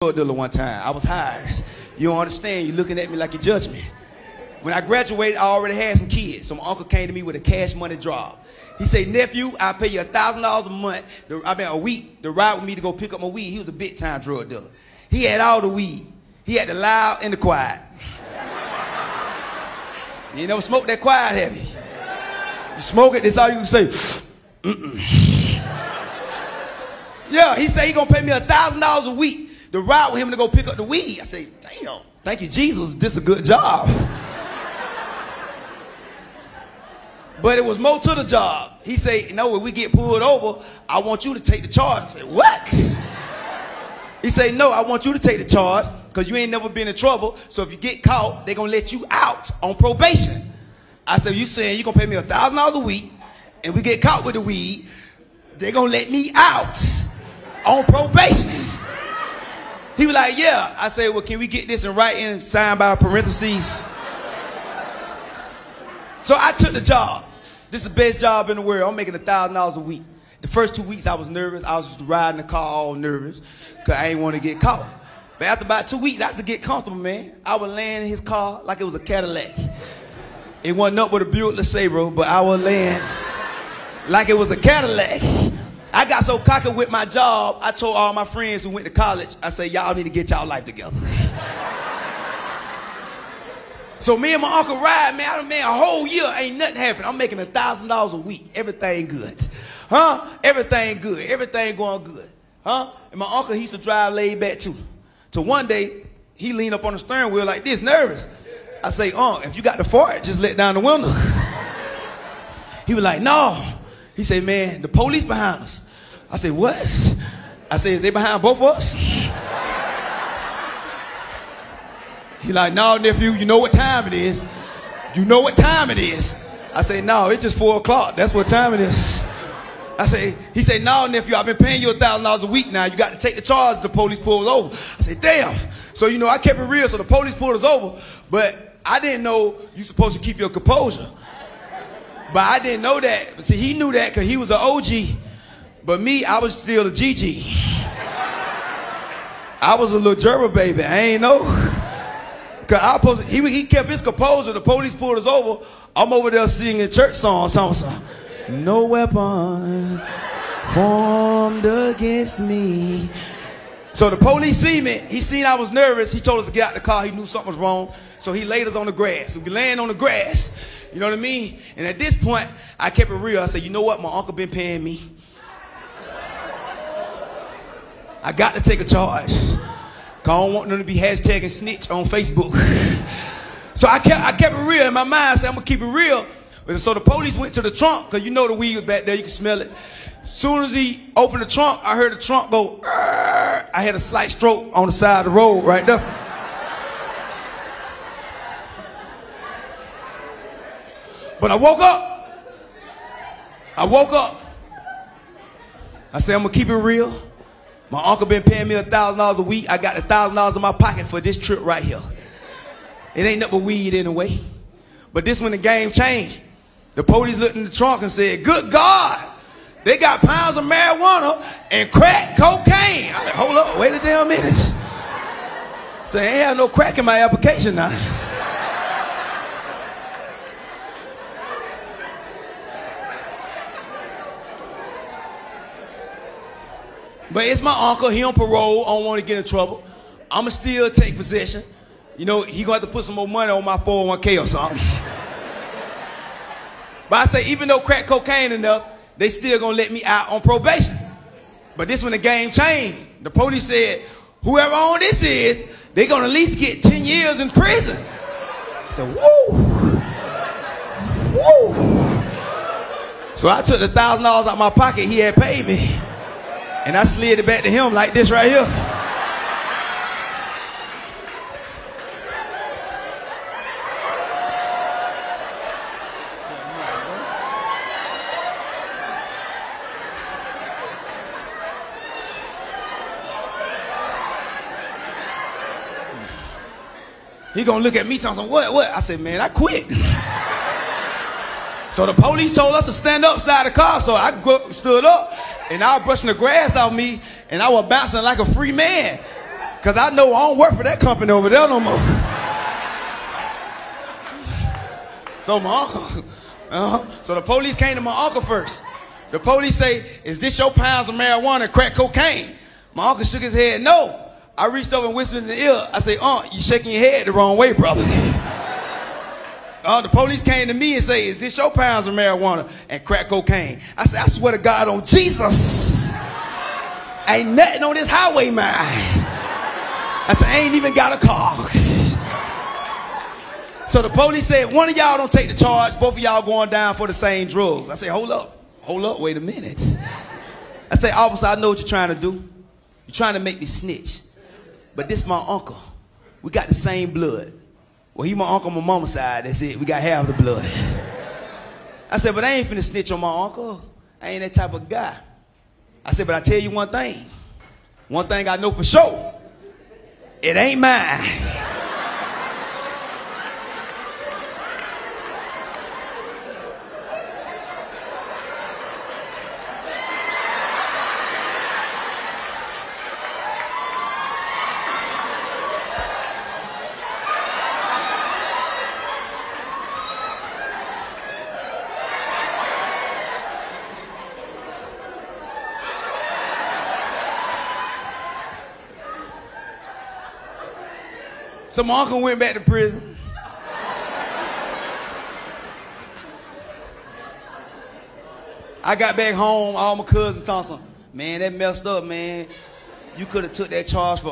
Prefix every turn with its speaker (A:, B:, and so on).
A: drug dealer one time. I was hired. You don't understand. You're looking at me like you judge me. When I graduated, I already had some kids. So my uncle came to me with a cash money job. He said, nephew, I'll pay you $1,000 a month, a week, to ride with me to go pick up my weed. He was a big-time drug dealer. He had all the weed. He had the loud and the quiet. You never smoked that quiet, have you? You smoke it, that's all you can say. Yeah, he said he gonna pay me $1,000 a week to ride with him to go pick up the weed. I say, damn, thank you, Jesus, this is a good job. But it was more to the job. He said, when we get pulled over, I want you to take the charge. I said, what? He said, no, I want you to take the charge because you ain't never been in trouble. So if you get caught, they're going to let you out on probation. I said, you saying you're going to pay me $1,000 a week and we get caught with the weed, they're going to let me out on probation. He was like, yeah. I said, well, can we get this in writing, signed by parentheses? So I took the job. This is the best job in the world. I'm making $1,000 a week. The first 2 weeks I was nervous. I was just riding the car all nervous because I didn't want to get caught. But after about 2 weeks, I used to get comfortable, man. I would land in his car like it was a Cadillac. It wasn't up with a Buick LeSabre, but I would land like it was a Cadillac. I got so cocky with my job, I told all my friends who went to college, I said, y'all need to get y'all life together. So me and my uncle ride, man, a whole year ain't nothing happened. I'm making $1,000 a week. Everything good. Huh? Everything good. Everything going good. Huh? And my uncle, he used to drive laid back too. So one day, he leaned up on the steering wheel like this, nervous. I say, if you got the fart, just let down the window. He was like, no. He said, man, the police behind us. I said, what? I said, is they behind both of us? He like, no, nephew, you know what time it is. You know what time it is. I say, no, it's just 4 o'clock. That's what time it is. He said, no, nephew, I've been paying you $1,000 a week now. You got to take the charge. The police pulled us over. I said, damn. So, I kept it real. So the police pulled us over. But I didn't know you supposed to keep your composure. But I didn't know that. But see, he knew that because he was an OG. But me, I was still a GG. I was a little gerber baby. I ain't know. Cause he kept his composure. The police pulled us over. I'm over there singing church songs. No weapon formed against me. So the police see me. He seen I was nervous. He told us to get out the car. He knew something was wrong. So he laid us on the grass. So we laying on the grass. You know what I mean? And at this point, I kept it real. I said, you know what? My uncle been paying me. I got to take a charge. I don't want them to be hashtagging snitch on Facebook. So I kept it real in my mind. I said, I'm going to keep it real. So the police went to the trunk, because the weed was back there. You can smell it. As soon as he opened the trunk, I heard the trunk go, Arr! I had a slight stroke on the side of the road right there. But I woke up. I said, I'm going to keep it real. My uncle been paying me $1,000 a week. I got $1,000 in my pocket for this trip right here. It ain't nothing but weed anyway. But this when the game changed. The police looked in the trunk and said, good God, they got pounds of marijuana and crack cocaine. I said, hold up, wait a damn minute. So I ain't have no crack in my application now. But it's my uncle. He on parole. I don't want to get in trouble. I'ma still take possession. He gonna have to put some more money on my 401k or something. But I say, even though crack cocaine enough, they still gonna let me out on probation. But this when the game changed. The police said, whoever on this is, they gonna at least get 10 years in prison. I said, woo, woo. So I took the $1,000 out of my pocket he had paid me. And I slid it back to him like this right here. He gonna look at me talking, what? I said, man, I quit. So the police told us to stand up side the car, so I stood up, and I was brushing the grass off me, and I was bouncing like a free man. Because I know I don't work for that company over there no more. So my uncle, so the police came to my uncle first. The police say, is this your pounds of marijuana and crack cocaine? My uncle shook his head, no. I reached over and whispered in the ear. I say, you shaking your head the wrong way, brother. The police came to me and say, is this your pounds of marijuana and crack cocaine? I said, I swear to God on Jesus, ain't nothing on this highway, man. I said, I ain't even got a car. So the police said, one of y'all don't take the charge. Both of y'all going down for the same drugs. I said, hold up, wait a minute. I said, officer, I know what you're trying to do. You're trying to make me snitch. But this my uncle. We got the same blood. Well, he my uncle on my mama's side. That's it. We got half the blood. I said, but I ain't finna snitch on my uncle. I ain't that type of guy. I said, but I tell you one thing. One thing I know for sure. It ain't mine. So my uncle went back to prison. I got back home, all my cousins told me, man, that messed up, man. You could have took that charge for